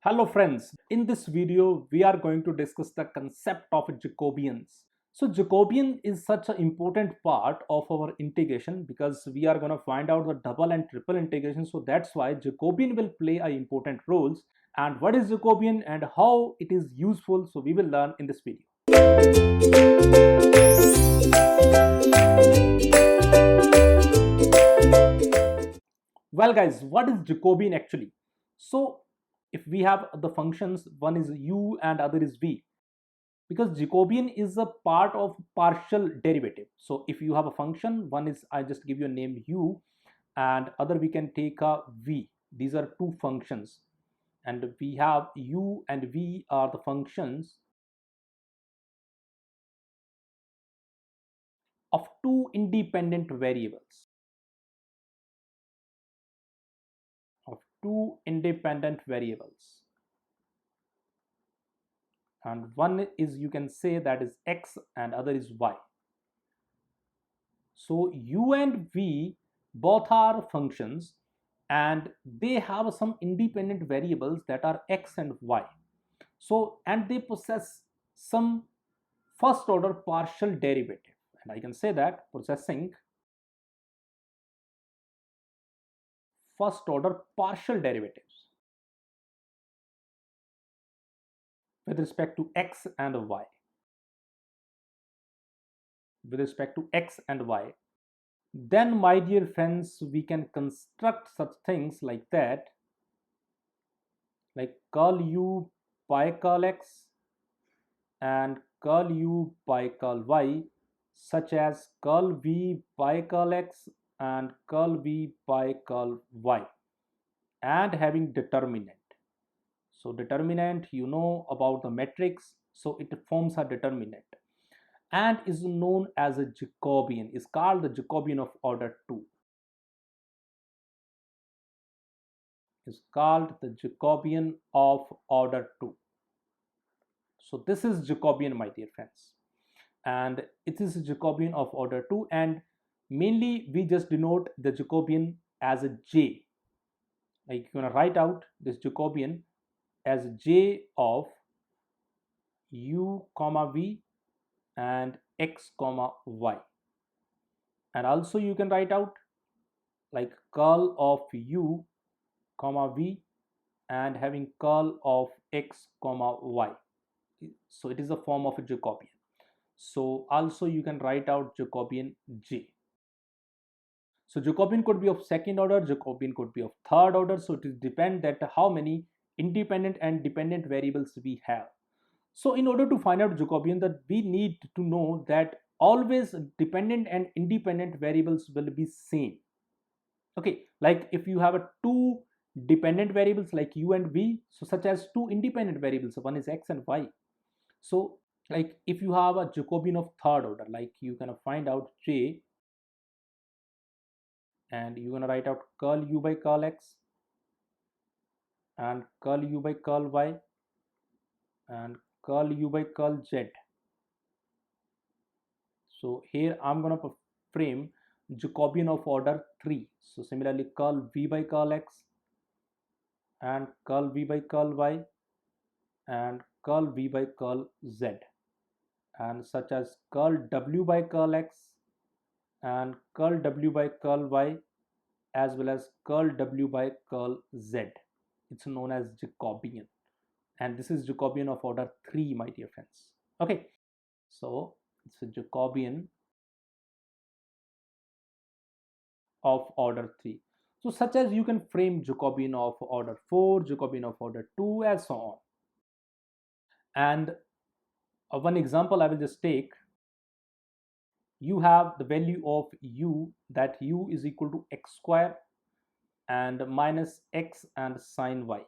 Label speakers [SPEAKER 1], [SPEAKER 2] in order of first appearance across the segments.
[SPEAKER 1] Hello friends, in this video we are going to discuss the concept of Jacobians. So Jacobian is such an important part of our integration because we are going to find out the double and triple integration. So that's why Jacobian will play a important roles, and what is Jacobian and how it is useful, so we will learn in this video. Well guys, what is Jacobian actually? So if we have the functions, one is u and other is v, because Jacobian is a part of partial derivative. So if you have a function, one is, I just give you a name u, and other we can take a v. These are two functions, and we have u and v are the functions of two independent variables, of two independent variables, and one is, you can say, that is x and other is y. So u and v both are functions, and they have some independent variables that are x and y. So, and they possess some first order partial derivative, and I can say that possessing first order partial derivatives with respect to x and y, with respect to x and y. Then my dear friends, we can construct such things like that, like curl u by curl x and curl u by curl y, such as curl v by curl x and curl v by curl y, and having determinant. So determinant, you know about the matrix, so it forms a determinant and is known as a Jacobian, is called the Jacobian of order 2, is called the Jacobian of order 2. So this is Jacobian, my dear friends, and it is a Jacobian of order 2, and mainly we just denote the Jacobian as a j. Like you're gonna write out this Jacobian as j of u comma v and x comma y, and also you can write out like curl of u comma v and having curl of x comma y. So it is a form of a Jacobian. So also you can write out Jacobian j. So Jacobian could be of second order, Jacobian could be of third order. So it is depend that how many independent and dependent variables we have. So in order to find out Jacobian, that we need to know that always dependent and independent variables will be same. Okay, like if you have a two dependent variables like u and v, so such as two independent variables, one is x and y. So like if you have a Jacobian of third order, like you can find out j, and you're gonna write out curl u by curl x and curl u by curl y and curl u by curl z. So here I'm gonna frame Jacobian of order 3. So similarly curl v by curl x and curl v by curl y and curl v by curl z, and such as curl w by curl x and curl w by curl y as well as curl w by curl z. It's known as Jacobian, and this is Jacobian of order 3, my dear friends. Okay, so it's a Jacobian of order 3. So such as you can frame Jacobian of order 4, Jacobian of order 2, and so on. And one example I will just take. You have the value of u, that u is equal to x square and minus x and sine y,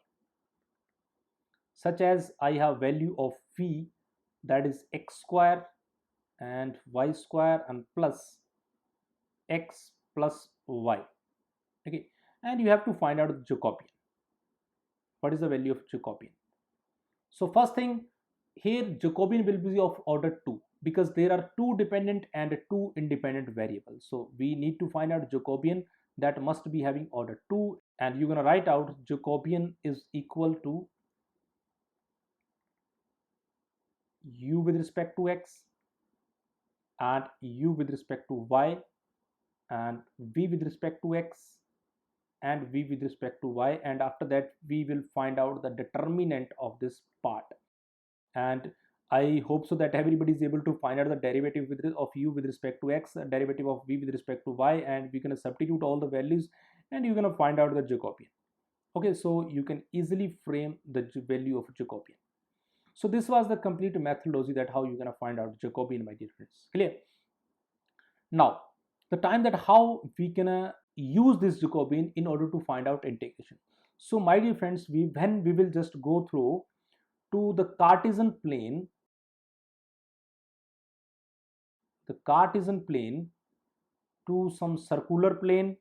[SPEAKER 1] such as I have value of v, that is x square and y square and plus x plus y. Okay, and you have to find out the Jacobian. What is the value of Jacobian? So first thing, here Jacobian will be of order 2 because there are two dependent and two independent variables. So we need to find out Jacobian that must be having order 2, and you're going to write out Jacobian is equal to u with respect to x, and u with respect to y, and v with respect to x, and v with respect to y, and after that we will find out the determinant of this part. And I hope so that everybody is able to find out the derivative of u with respect to x, derivative of v with respect to y, and we're going to substitute all the values and you're going to find out the Jacobian. Okay, so you can easily frame the value of Jacobian. So this was the complete methodology that how you're going to find out Jacobian, my dear friends. Clear? Now, the time that how we can use this Jacobian in order to find out integration. So my dear friends, when we will just go through to the Cartesian plane to some circular plane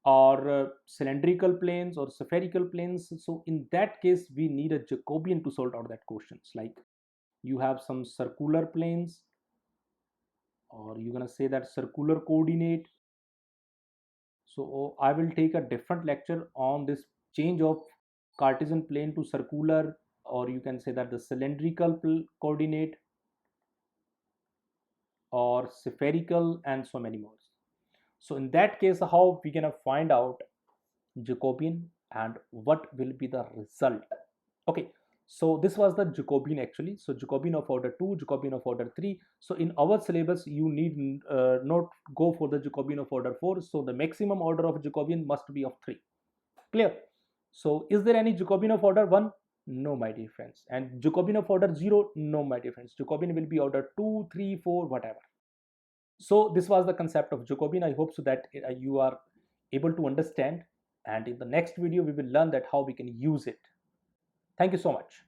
[SPEAKER 1] or cylindrical planes or spherical planes. So in that case, we need a Jacobian to sort out that questions. Like you have some circular planes, or you're gonna say that circular coordinate. So I will take a different lecture on this change of Cartesian plane to circular, or you can say that the cylindrical coordinate or spherical, and so many more. So in that case, how we gonna find out Jacobian and what will be the result? Okay, so this was the Jacobian actually. So Jacobian of order 2, Jacobian of order 3. So in our syllabus, you need not go for the Jacobian of order 4. So the maximum order of Jacobian must be of 3. Clear? So is there any Jacobian of order 1? No, my dear friends. And Jacobian of order 0? No, my dear friends. Jacobian will be order 2, 3, 4, whatever. So this was the concept of Jacobian. I hope so that you are able to understand, and in the next video we will learn that how we can use it. Thank you so much.